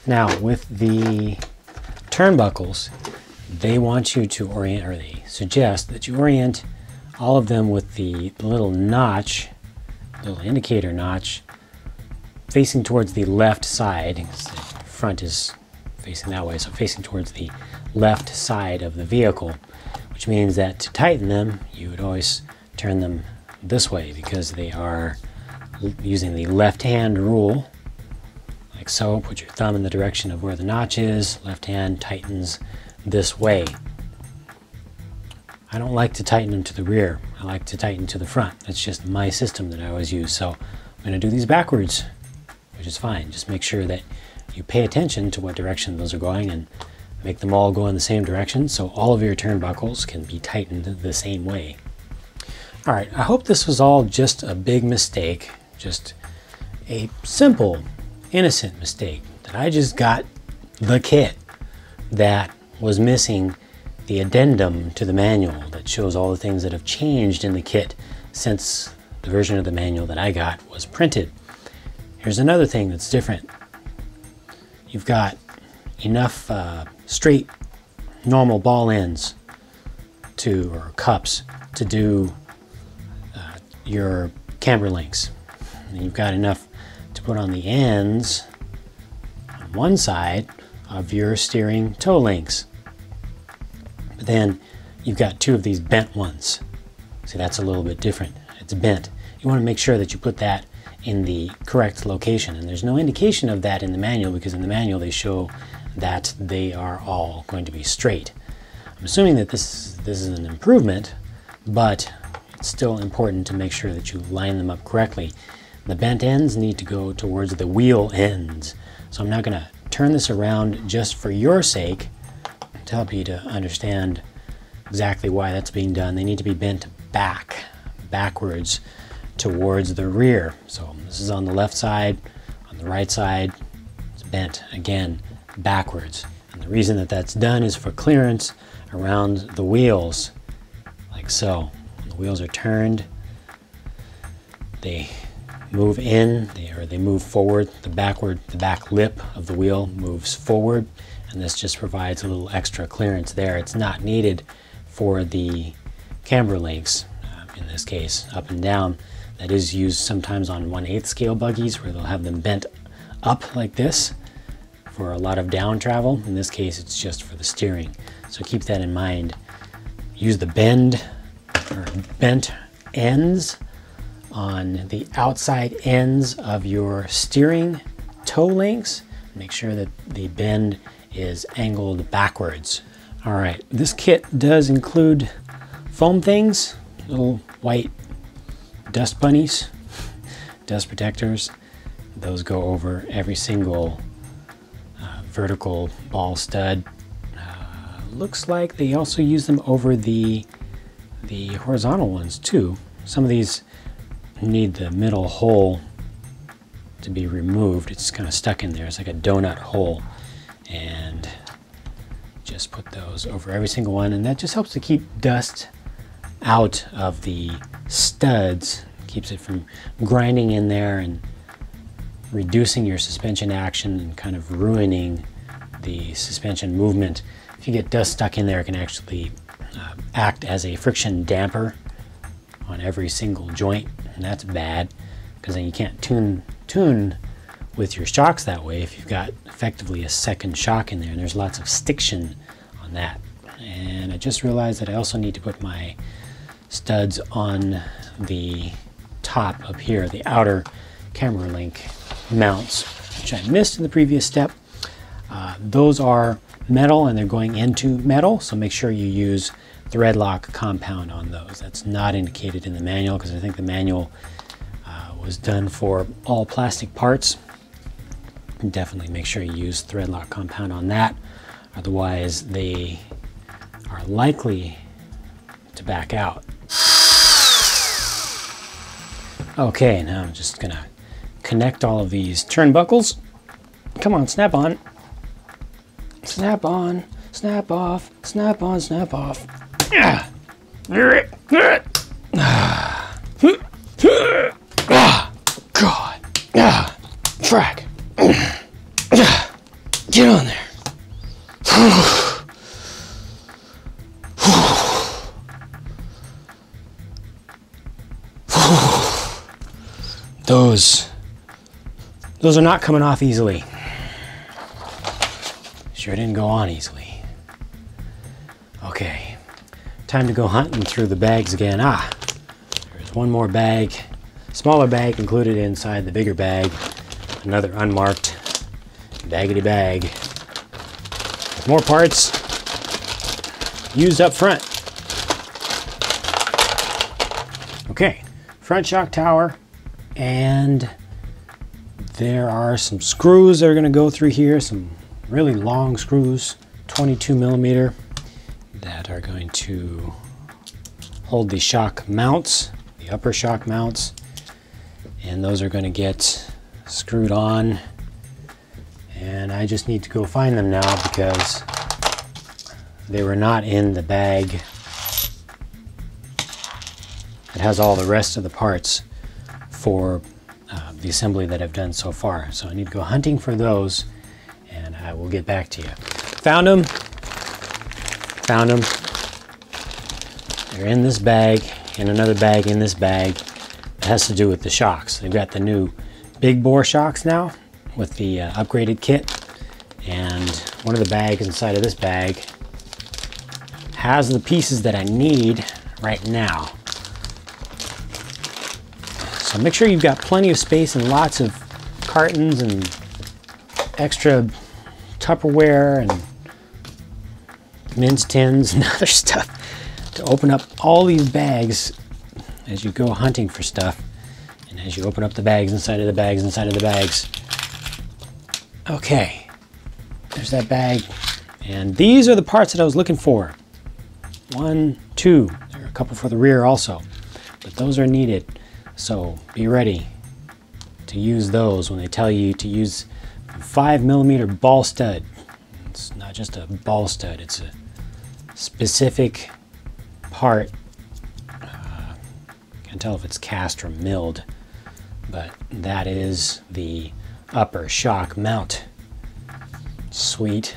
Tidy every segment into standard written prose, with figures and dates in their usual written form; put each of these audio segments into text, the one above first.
Now with the turnbuckles, they want you to orient, or they suggest that you orient all of them with the little notch, little indicator notch, facing towards the left side. The front is facing that way, so facing towards the left side of the vehicle, which means that to tighten them, you would always turn them this way because they are using the left hand rule, like so. Put your thumb in the direction of where the notch is, left hand tightens this way. I don't like to tighten them to the rear. I like to tighten to the front. That's just my system that I always use. So I'm going to do these backwards, which is fine. Just make sure that you pay attention to what direction those are going and make them all go in the same direction so all of your turnbuckles can be tightened the same way. All right, I hope this was all just a big mistake, just a simple, innocent mistake, that I just got the kit that was missing the addendum to the manual that shows all the things that have changed in the kit since the version of the manual that I got was printed. Here's another thing that's different. You've got enough straight, normal ball ends or cups to do your camber links. And you've got enough to put on the ends on one side of your steering toe links. But then you've got two of these bent ones. See, that's a little bit different. It's bent. You want to make sure that you put that in the correct location. And there's no indication of that in the manual because in the manual they show that they are all going to be straight. I'm assuming that this is an improvement, but it's still important to make sure that you line them up correctly. The bent ends need to go towards the wheel ends. So I'm not going to turn this around just for your sake to help you to understand exactly why that's being done. They need to be bent backwards towards the rear. So this is on the left side, on the right side, it's bent again backwards. And the reason that that's done is for clearance around the wheels, like so. When the wheels are turned, they move in, they move forward. The back lip of the wheel moves forward, and this just provides a little extra clearance there. It's not needed for the camber links, in this case, up and down. That is used sometimes on 1/8 scale buggies where they'll have them bent up like this for a lot of down travel. In this case, it's just for the steering. So keep that in mind. Use the bent ends on the outside ends of your steering toe links. Make sure that the bend is angled backwards. All right, this kit does include foam things, little white dust bunnies, dust protectors. Those go over every single vertical ball stud. Looks like they also use them over the horizontal ones too. Some of these need the middle hole to be removed. It's kind of stuck in there. It's like a donut hole. And just put those over every single one, and that just helps to keep dust out of the studs, keeps it from grinding in there and reducing your suspension action and kind of ruining the suspension movement. If you get dust stuck in there, it can actually act as a friction damper on every single joint, and that's bad because then you can't tune with your shocks that way if you've got effectively a second shock in there, and there's lots of stiction on that. And I just realized that I also need to put my studs on the top up here, the outer camber link mounts, which I missed in the previous step. Those are metal and they're going into metal, so make sure you use thread lock compound on those. That's not indicated in the manual because I think the manual was done for all plastic parts. Definitely make sure you use thread lock compound on that, otherwise they are likely to back out. Okay, now I'm just gonna connect all of these turnbuckles. Come on, snap on. Snap on, snap off, snap on, snap off. Ah, God. Frack. those are not coming off easily. Sure didn't go on easily. Okay, time to go hunting through the bags again. There's one more bag, smaller bag included inside the bigger bag. Another unmarked baggedy bag with more parts used up front. Okay, front shock tower, and there are some screws that are going to go through here, some really long screws, 22 millimeter, that are going to hold the shock mounts, the upper shock mounts, and those are going to get screwed on, and I just need to go find them now because they were not in the bag that has all the rest of the parts for the assembly that I've done so far. So I need to go hunting for those, and I will get back to you. Found them. They're in this bag, in another bag, in this bag. It has to do with the shocks. They've got the new big bore shocks now with the upgraded kit, and one of the bags inside of this bag has the pieces that I need right now. So make sure you've got plenty of space and lots of cartons and extra Tupperware and mince tins and other stuff to open up all these bags as you go hunting for stuff, and as you open up the bags inside of the bags inside of the bags. Okay, there's that bag, and these are the parts that I was looking for. 1, 2, there are a couple for the rear also, but those are needed. So be ready to use those when they tell you to use 5 millimeter ball stud. It's not just a ball stud, it's a specific part. Can't tell if it's cast or milled, but that is the upper shock mount. Sweet.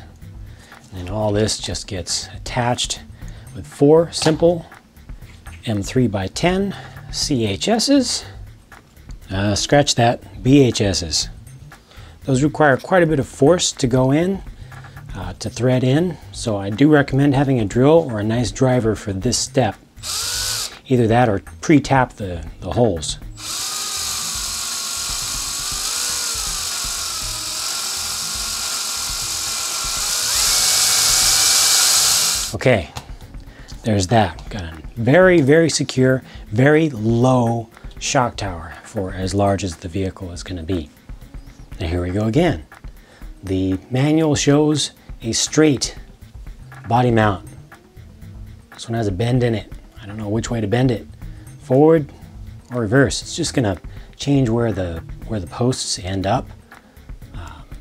And then all this just gets attached with 4 simple M3x10 CHSs, scratch that, BHSs. Those require quite a bit of force to go in, to thread in, so I do recommend having a drill or a nice driver for this step. Either that or pre-tap the holes. Okay, there's that. Got a very, very secure, very low shock tower for as large as the vehicle is going to be. Now here we go again. The manual shows a straight body mount. This one has a bend in it. I don't know which way to bend it, forward or reverse. It's just going to change where the posts end up,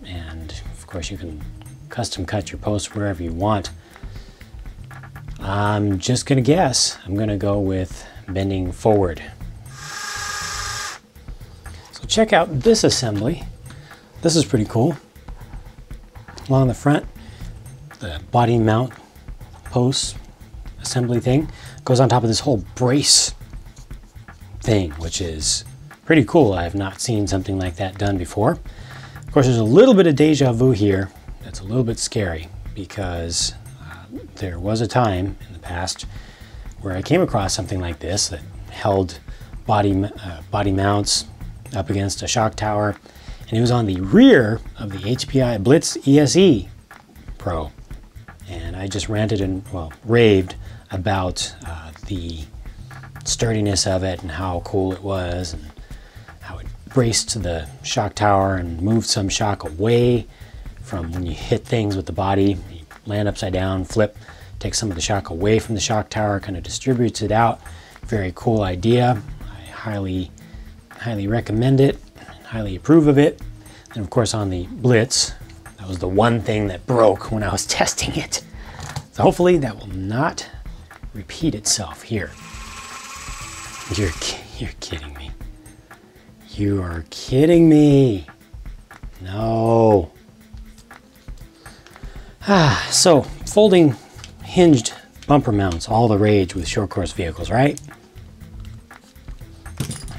and of course you can custom cut your posts wherever you want. I'm just going to guess. I'm going to go with bending forward. So check out this assembly. This is pretty cool. Along the front, the body mount post assembly thing goes on top of this whole brace thing, which is pretty cool. I have not seen something like that done before. Of course, there's a little bit of deja vu here. That's a little bit scary because there was a time in the past where I came across something like this that held body mounts up against a shock tower, and it was on the rear of the HPI Blitz ESE Pro. And I just ranted and, well, raved about the sturdiness of it and how cool it was and how it braced to the shock tower and moved some shock away from when you hit things with the body. You land upside down, flip, take some of the shock away from the shock tower, kind of distributes it out. Very cool idea. I highly recommend it, highly approve of it. And of course on the Blitz, that was the one thing that broke when I was testing it. So hopefully that will not repeat itself here. You're kidding me. You are kidding me. No. So folding hinged bumper mounts, all the rage with short course vehicles, right?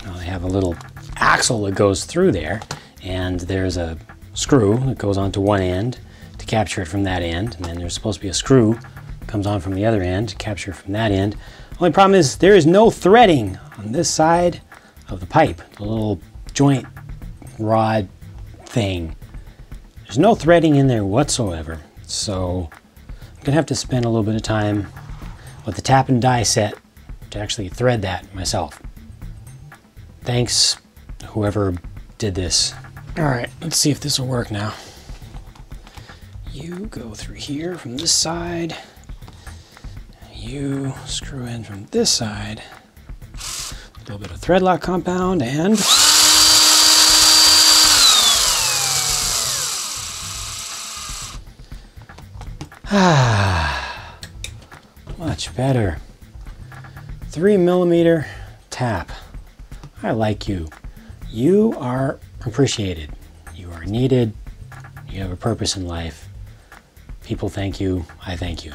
Well, they have a little axle that goes through there, and there's a screw that goes onto one end to capture it from that end, and then there's supposed to be a screw that comes on from the other end to capture it from that end. Only problem is there is no threading on this side of the pipe, the little joint rod thing. There's no threading in there whatsoever, so I'm gonna have to spend a little bit of time with the tap and die set to actually thread that myself. Thanks, whoever did this. All right, let's see if this will work now. You go through here from this side. You screw in from this side. A little bit of thread lock compound and much better. 3mm tap. I like you. You are appreciated. You are needed. You have a purpose in life. People thank you. I thank you.